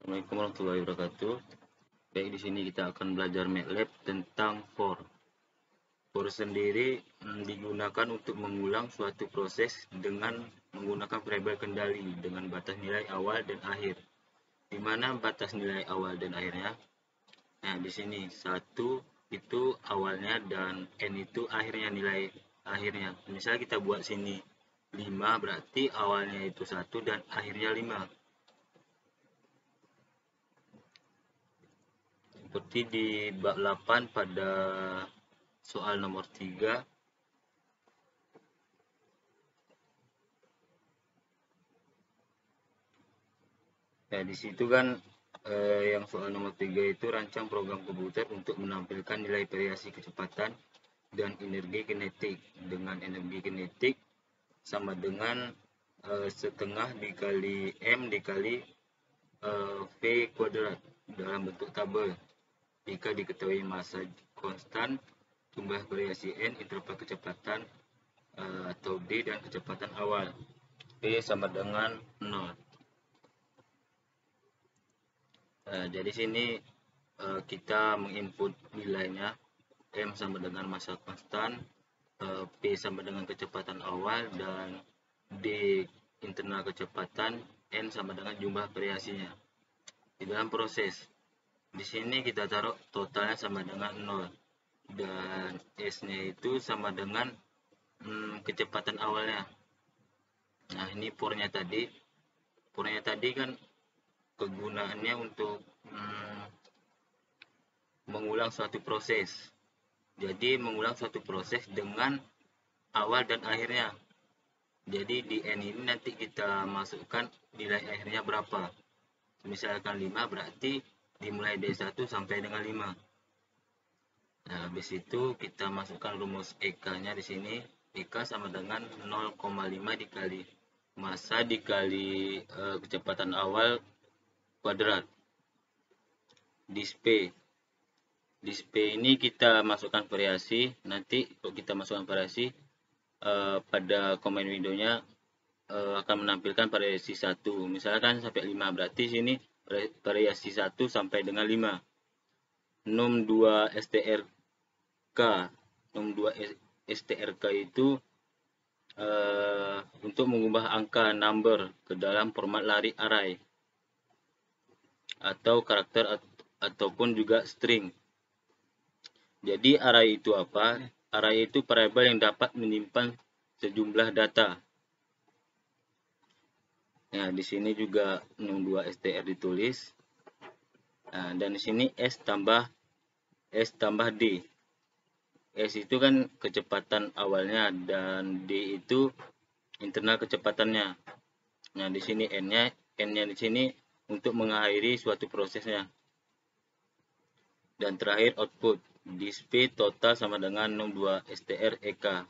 Assalamualaikum warahmatullahi wabarakatuh. Baik, di sini kita akan belajar MATLAB tentang for. For sendiri digunakan untuk mengulang suatu proses dengan menggunakan variabel kendali dengan batas nilai awal dan akhir. Di mana batas nilai awal dan akhirnya? Nah, di sini 1 itu awalnya dan n itu akhirnya, nilai akhirnya. Misalnya kita buat sini 5, berarti awalnya itu 1 dan akhirnya 5. Seperti di bab 8 pada soal nomor 3. Nah, di situ kan yang soal nomor 3 itu rancang program komputer untuk menampilkan nilai variasi kecepatan dan energi kinetik. Dengan energi kinetik sama dengan setengah dikali M dikali V kuadrat dalam bentuk tabel. Jika diketahui massa konstan, jumlah variasi N, interval kecepatan atau D, dan kecepatan awal. P sama dengan 0. Jadi sini kita menginput nilainya. M sama dengan massa konstan, P sama dengan kecepatan awal, dan D internal kecepatan, N sama dengan jumlah variasinya. Di dalam proses, di sini kita taruh totalnya sama dengan 0 dan S-nya itu sama dengan kecepatan awalnya. Nah, ini for-nya tadi. For-nya tadi kan kegunaannya untuk mengulang suatu proses. Jadi mengulang suatu proses dengan awal dan akhirnya. Jadi di N ini nanti kita masukkan nilai akhirnya berapa. Misalkan 5, berarti dimulai dari 1 sampai dengan 5. Nah, habis itu kita masukkan rumus EK-nya di sini. EK sama dengan 0,5 dikali massa dikali kecepatan awal kuadrat. Display ini kita masukkan variasi. Nanti kalau kita masukkan variasi pada command window-nya akan menampilkan variasi 1. Misalkan sampai 5, berarti sini variasi 1 sampai dengan 5. Num2 strk. Num2 strk itu untuk mengubah angka number ke dalam format lari array atau karakter ataupun juga string. Jadi array itu apa? Array itu variabel yang dapat menyimpan sejumlah data. Nah, di sini juga num2 str ditulis. Nah, dan di sini S tambah D. S itu kan kecepatan awalnya dan D itu internal kecepatannya. Nah, di sini N-nya di sini untuk mengakhiri suatu prosesnya. Dan terakhir output. Display total sama dengan num2 str EK.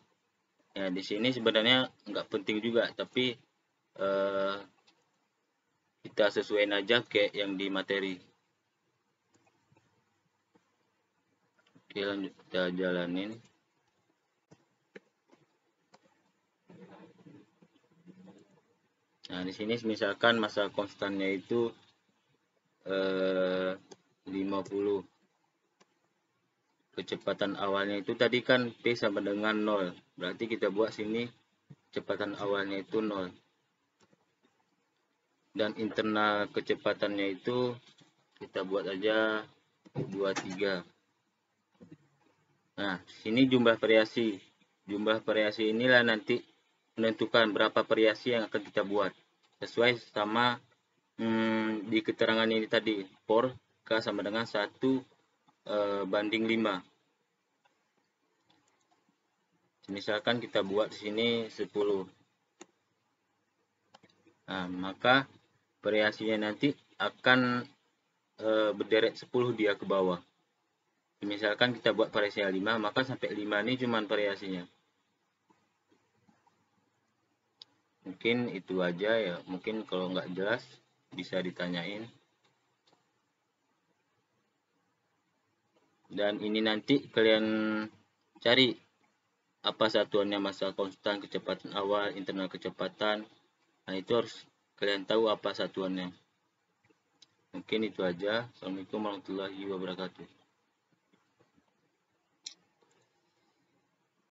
Ya, di sini sebenarnya nggak penting juga, tapi kita sesuaiin aja kayak yang di materi. Oke, lanjut kita jalanin. Nah, di sini misalkan massa konstannya itu 50. Kecepatan awalnya itu tadi kan P sama dengan 0. Berarti kita buat sini kecepatan awalnya itu 0. Dan internal kecepatannya itu kita buat aja 23. Nah, sini jumlah variasi. Jumlah variasi inilah nanti menentukan berapa variasi yang akan kita buat. Sesuai sama di keterangan ini tadi. For K sama dengan 1 banding 5. Misalkan kita buat di sini 10. Nah, maka variasinya nanti akan berderet 10 dia ke bawah. Misalkan kita buat variasi 5, maka sampai 5 ini cuma variasinya. Mungkin itu aja ya. Mungkin kalau nggak jelas bisa ditanyain. Dan ini nanti kalian cari apa satuannya massa konstan, kecepatan awal, internal kecepatan. Nah, itu harus kalian tahu apa satuannya. mungkin itu aja. Assalamualaikum warahmatullahi wabarakatuh.